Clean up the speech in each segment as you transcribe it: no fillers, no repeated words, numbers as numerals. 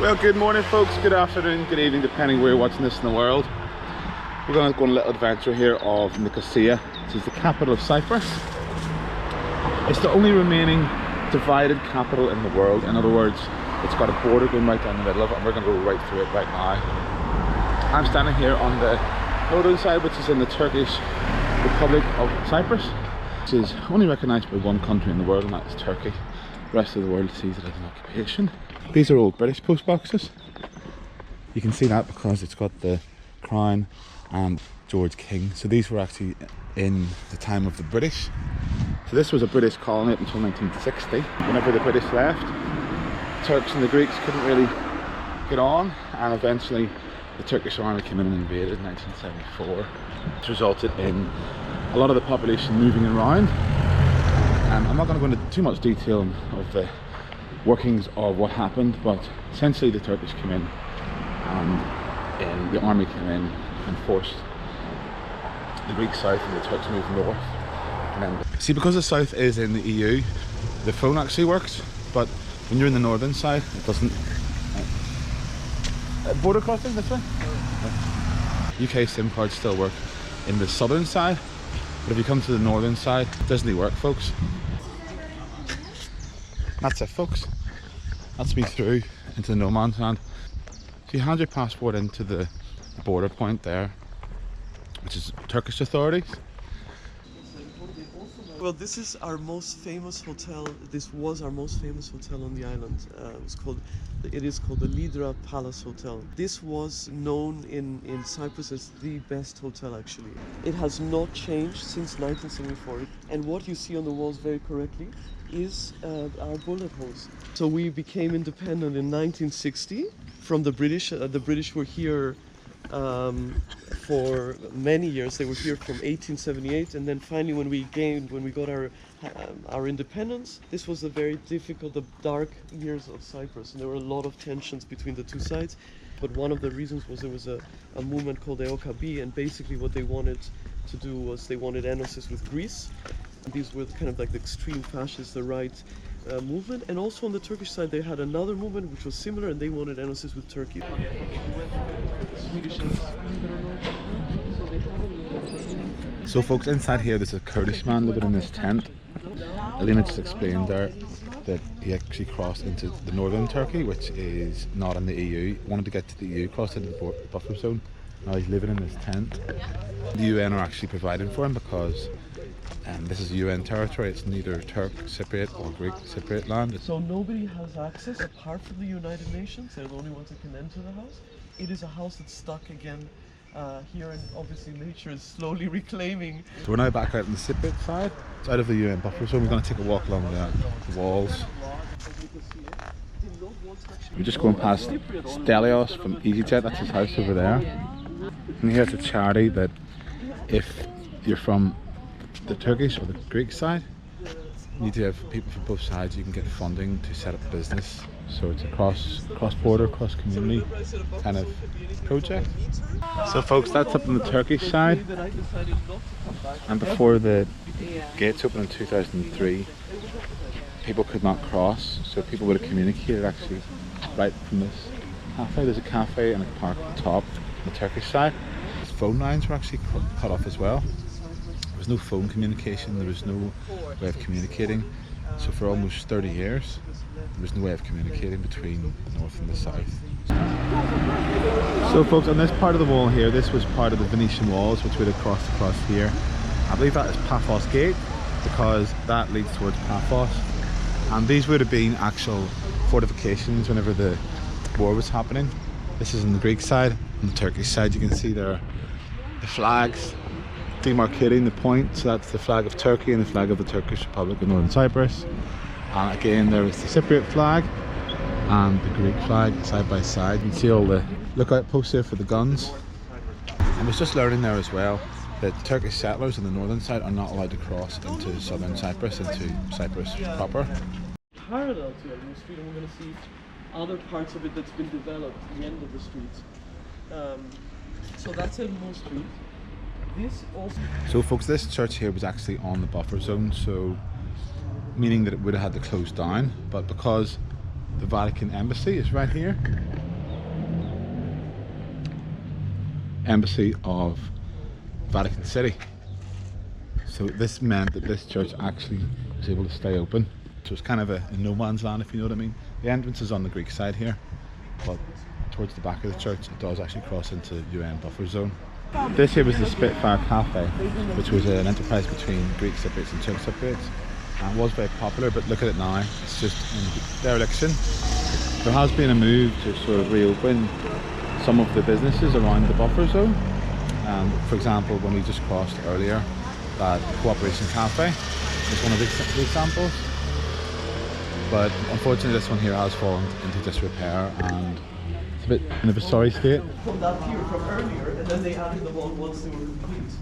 Well, good morning folks, good afternoon, good evening, depending where you're watching this in the world. We're going to go on a little adventure here of Nicosia, which is the capital of Cyprus. It's the only remaining divided capital in the world. In other words, it's got a border going right down the middle of it, and we're going to go right through it right now. I'm standing here on the northern side, which is in the Turkish Republic of Cyprus, which is only recognised by one country in the world, and that is Turkey. The rest of the world sees it as an occupation. These are old British post boxes. You can see that because it's got the crown and George King. So these were actually in the time of the British. So this was a British colony up until 1960. Whenever the British left, the Turks and the Greeks couldn't really get on, and eventually the Turkish army came in and invaded in 1974. This resulted in a lot of the population moving around. I'm not going to go into too much detail of the workings of what happened, but essentially the Turkish came in and the army came in and forced the Greeks south and the Turks moved north. And then, see, because the south is in the EU, the phone actually works, but when you're in the northern side, it doesn't. Border crossing this way? UK SIM cards still work in the southern side, but if you come to the northern side, it doesn't really work, folks. That's it, folks. That's me through into the no man's land. So you hand your passport into the border point there, which is Turkish authorities. Well, this is our most famous hotel. This was our most famous hotel on the island. It is called the Ledra Palace Hotel. This was known in Cyprus as the best hotel, actually. It has not changed since 1974. And what you see on the walls very correctly is our bullet holes. So we became independent in 1960 from the British. The British were here for many years. They were here from 1878, and then finally when we got our independence, this was a very difficult, the dark years of Cyprus, and there were a lot of tensions between the two sides. But one of the reasons was there was a movement called the OKB, and basically what they wanted to do was they wanted enosis with Greece. And these were kind of like the extreme fascist, the right movement. And also on the Turkish side they had another movement which was similar, and they wanted enosis with Turkey. So folks, inside here there's a Kurdish man living in this tent. Eleni just explained there that he actually crossed into the northern Turkey, which is not in the EU. He wanted to get to the EU, crossed into the buffer zone. Now he's living in this tent. The UN are actually providing for him because this is UN territory. It's neither Turk Cypriot or Greek Cypriot land. So nobody has access apart from the United Nations. They're the only ones that can enter the house. It is a house that's stuck again here, and obviously nature is slowly reclaiming. So we're now back out on the Cypriot side. It's out of the UN buffer zone. We're going to take a walk along the walls. We're just going past Stelios from EasyJet. That's his house over there. And here's a charity that if you're from the Turkish or the Greek side, you need to have people from both sides. You can get funding to set up a business. So it's a cross-border, cross-community kind of project. So folks, that's up on the Turkish side. And before the gates opened in 2003, people could not cross. So people would have communicated actually right from this cafe. There's a cafe and a park at the top on the Turkish side. Phone lines were actually cut off as well. There was no phone communication, there was no way of communicating. So for almost 30 years, there was no way of communicating between the north and the south. So folks, on this part of the wall here, this was part of the Venetian walls, which would have crossed across here. I believe that is Paphos Gate, because that leads towards Paphos. And these would have been actual fortifications whenever the war was happening. This is on the Greek side. On the Turkish side, you can see there the flags demarcating the point. So that's the flag of Turkey and the flag of the Turkish Republic of Northern Cyprus. And again, there is the Cypriot flag and the Greek flag side by side. You can see all the lookout posts there for the guns. I was just learning there as well that Turkish settlers on the northern side are not allowed to cross into southern Cyprus, into Cyprus proper. Parallel to Eleni Street, and we're going to see other parts of it that's been developed at the end of the street. So that's Eleni Street. So folks, this church here was actually on the buffer zone, so meaning that it would have had to close down, but because the Vatican Embassy is right here. Embassy of Vatican City. So this meant that this church actually was able to stay open. So it's kind of a no man's land, if you know what I mean. The entrance is on the Greek side here, but towards the back of the church it does actually cross into UN buffer zone. This here was the Spitfire Cafe, which was an enterprise between Greek Cypriots and Turk Cypriots. And it was very popular, but look at it now, it's just in dereliction. There has been a move to sort of reopen some of the businesses around the buffer zone. For example, when we just crossed earlier, that Cooperation Cafe is one of the examples. But unfortunately this one here has fallen into disrepair and it's a bit in a sorry state. From that pier from earlier, and then they added the wall once they were complete.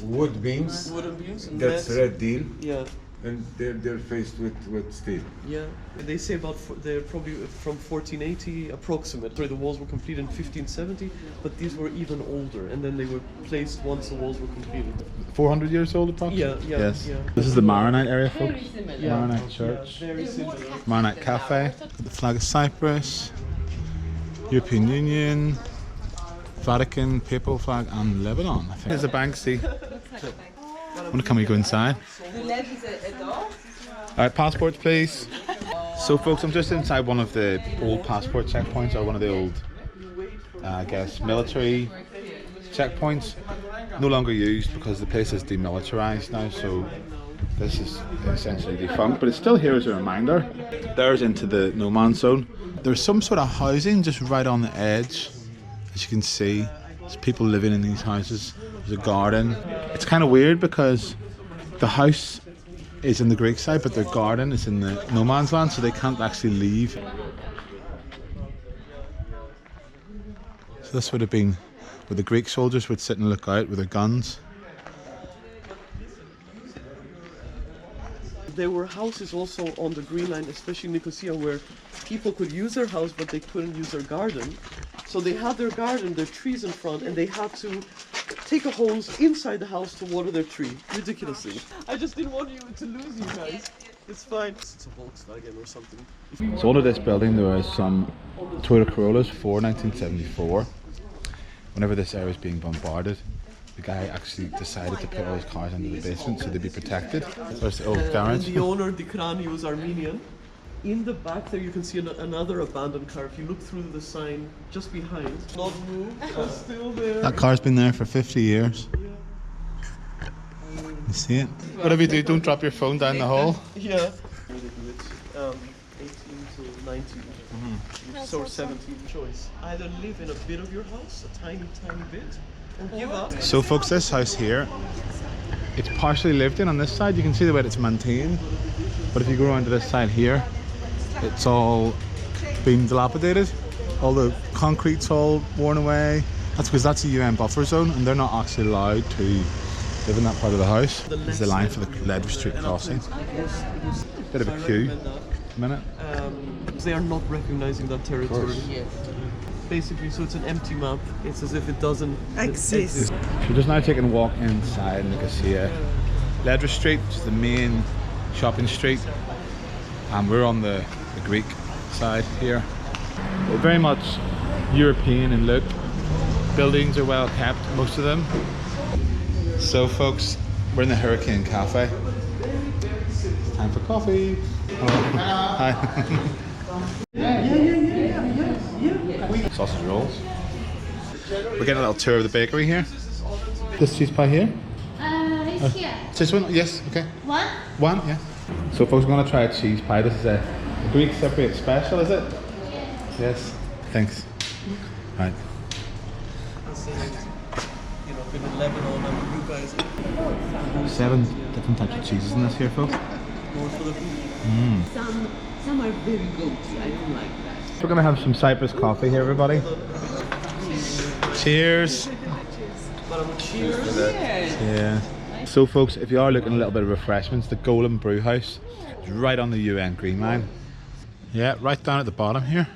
Wood beams. Wooden beams. And That's red deal. Yeah. And they're faced with steel. Yeah, they say they're probably from 1480 approximate. Sorry, the walls were completed in 1570, but these were even older, and then they were placed once the walls were completed. 400 years old approximately? Yeah, Yes. yeah. This is the Maronite area, folks. Yeah. Maronite Church. Yeah, very similar. Maronite Cafe. The flag of Cyprus. European Union. Vatican, Papal flag, and Lebanon. I think. There's a Banksy. Can we go inside? Alright, passports please. So folks, I'm just inside one of the old passport checkpoints, or one of the old, I guess, military checkpoints. No longer used because the place is demilitarized now, so this is essentially defunct, but it's still here as a reminder. There's into the no man's zone. There's some sort of housing just right on the edge, as you can see. There's people living in these houses. There's a garden. It's kind of weird because the house is in the Greek side, but their garden is in the no man's land, so they can't actually leave. So this would have been where the Greek soldiers would sit and look out with their guns. There were houses also on the Green Line, especially in Nicosia, where people could use their house, but they couldn't use their garden. So they had their garden, their trees in front, and they had to take a hose inside the house to water their tree. Ridiculously. I just didn't want you to lose you guys. It's fine. It's a Volkswagen or something. So under this building there was some Toyota Corollas before 1974. Whenever this area was being bombarded, the guy actually decided to put all his cars into the basement so they'd be protected. There's the old garage. The owner, Dikran, he was Armenian. In the back there you can see another abandoned car. If you look through the sign just behind, not moved, it's still there. That car's been there for 50 years. You see it? Whatever you do, don't drop your phone down the hole. Yeah. 18 to 19, so 17 choice. Either live in a bit of your house, a tiny bit, or give up. So folks, this house here, it's partially lived in on this side. You can see the way it's maintained. But if you go around to this side here, it's all been dilapidated. All the concrete's all worn away. That's because that's a UN buffer zone and they're not actually allowed to live in that part of the house. This is the line for the Ledra Street crossing. Bit of a queue. A minute. They are not recognizing that territory. Basically, so it's an empty map. It's as if it doesn't exist. So we're just now taking a walk inside Nicosia. Ledra Street, which is the main shopping street. And we're on the Greek side here. We're very much European in look. Buildings are well kept, most of them. So folks, we're in the Hurricane Cafe. Time for coffee. Hi. Sausage rolls. We're getting a little tour of the bakery here. This cheese pie here? It's here. Just one? Yes, okay. One? One, yeah. So folks, we're going to try a cheese pie. This is a Greek Cypriot special, is it? Yes. Yes. Thanks. Right. You know, been in Lebanon and you guys. 7 different types of cheeses in this here, folks. More for the beef. Some are very good. I don't like that. We're going to have some Cyprus coffee here, everybody. Cheers. Cheers. Yeah. So folks, if you are looking a little bit of refreshments, the Golem Brew House is right on the UN Green Line. Yeah, right down at the bottom here.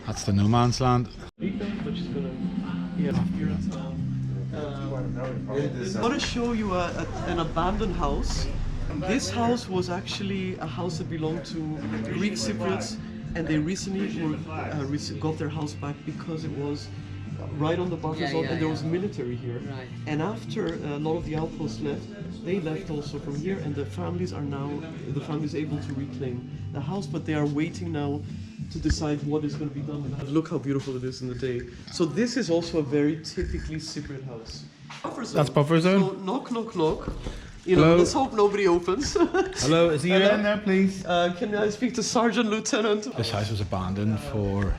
That's the no man's land. I want to show you an abandoned house This house was actually a house that belonged to Greek Cypriots, and they recently got their house back because it was right on the buffer zone, and there was military here. Right. And after a lot of the outposts left, they left also from here, and the family is able to reclaim the house, but they are waiting now to decide what is going to be done. Look how beautiful it is in the day. So this is also a very typically Cypriot house. Buffer zone. That's buffer zone? So knock, knock, knock. You know, Hello? let's hope nobody opens. Hello, is he in there, please? Can I speak to Sergeant Lieutenant? This house was abandoned for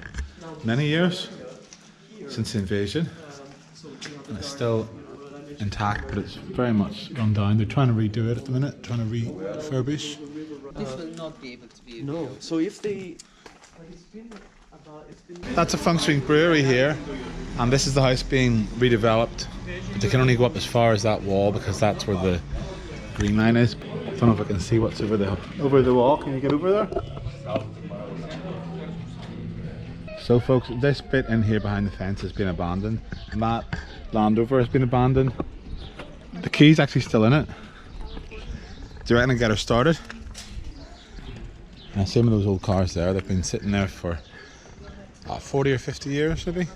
many years, since the invasion. And it's still intact, but it's very much run down. They're trying to redo it at the minute, trying to refurbish. This will not be able to be. No. So if they... That's a functioning brewery here, and this is the house being redeveloped. But they can only go up as far as that wall because that's where the Green Line is. I don't know if I can see what's over the wall. Can you get over there? So folks, this bit in here behind the fence has been abandoned, and that Land Rover has been abandoned. The key's actually still in it. Do you reckon I can get her started? And same with those old cars there, they've been sitting there for 40 or 50 years maybe. If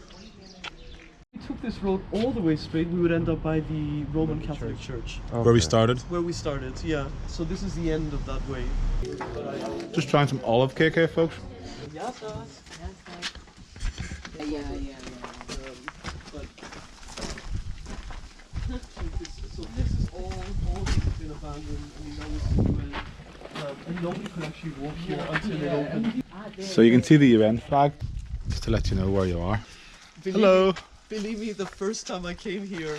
we took this road all the way straight, we would end up by the Roman Catholic Church. Where we started. Where we started, yeah. So this is the end of that way. Just trying some olive cake here, folks. Yeah. So this is all this has been abandoned. I mean, that was UN. And nobody could actually walk here until it opened. So you can see the UN flag, just to let you know where you are. Hello! Believe me, the first time I came here.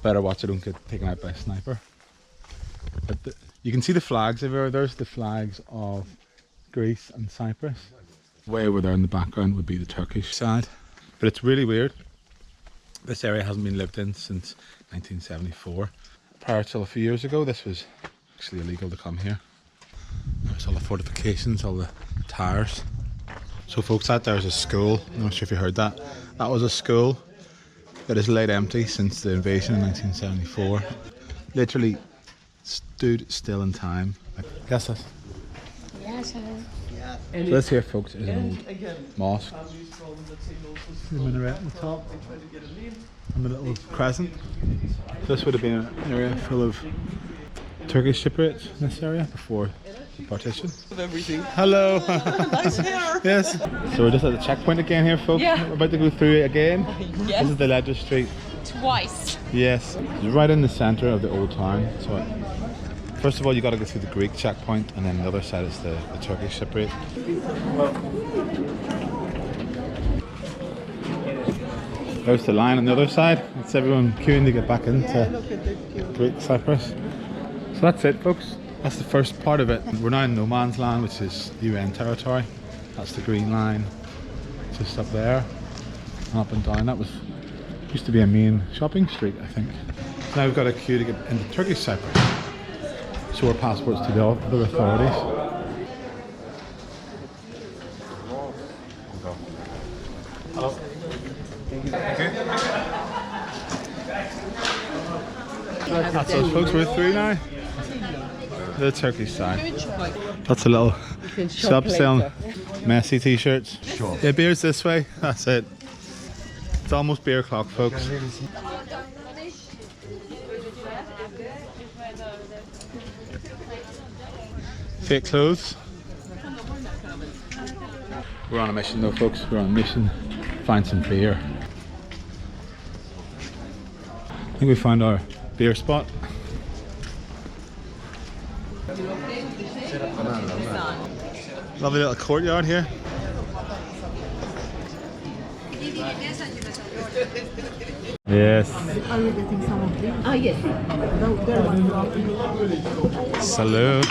Better watch I don't get taken out by a sniper. But you can see the flags everywhere. There's the flags of Greece and Cyprus. Way over there in the background would be the Turkish side. But it's really weird. This area hasn't been lived in since 1974. Prior till a few years ago, this was actually illegal to come here. There's all the fortifications, all the towers. So folks, that there's a school. I'm not sure if you heard that. That was a school that has laid empty since the invasion in 1974. Literally stood still in time. Guess this. Yes, sir. So this here, folks, is an old Again, mosque. families from, let's say, North The minaret on the top they try to get a lead. and the little crescent. This would have been an area full of Turkish Cypriots in this area before the partition. Of everything. Hello! Nice hair! Yes! So we're just at the checkpoint again here, folks. Yeah. We're about to go through it again. Yes. This is the Ledra Street. Twice. Yes. It's right in the centre of the old town. So first of all, you got to go through the Greek checkpoint, and then the other side is the Turkish Cypriot. There's the line on the other side. It's everyone queuing to get back into Greek Cyprus. So that's it, folks. That's the first part of it. We're now in no man's land, which is UN territory. That's the Green Line, just up there, and up and down. That used to be a main shopping street, I think. So now we've got a queue to get into Turkish Cyprus. Show our passports to the other authorities. Hello. That's us, folks. We're through now. The Turkish side. That's a little shop selling messy t-shirts. Sure. Yeah, beer's this way. That's it. It's almost beer o'clock, folks. Fake clothes. We're on a mission though, folks. We're on a mission to find some beer. I think we found our beer spot. Lovely little courtyard here. Yes. Are you getting some of them? Ah, yes. Salute.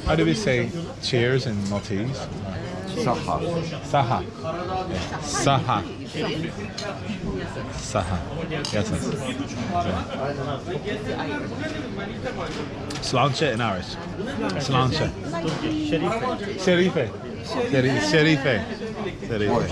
How do we say cheers in Maltese? Saha. Saha. Saha. Saha. Yes, yes. Sláinte in Irish. Sláinte. Sherife. Sherife. Sherife. Sherife.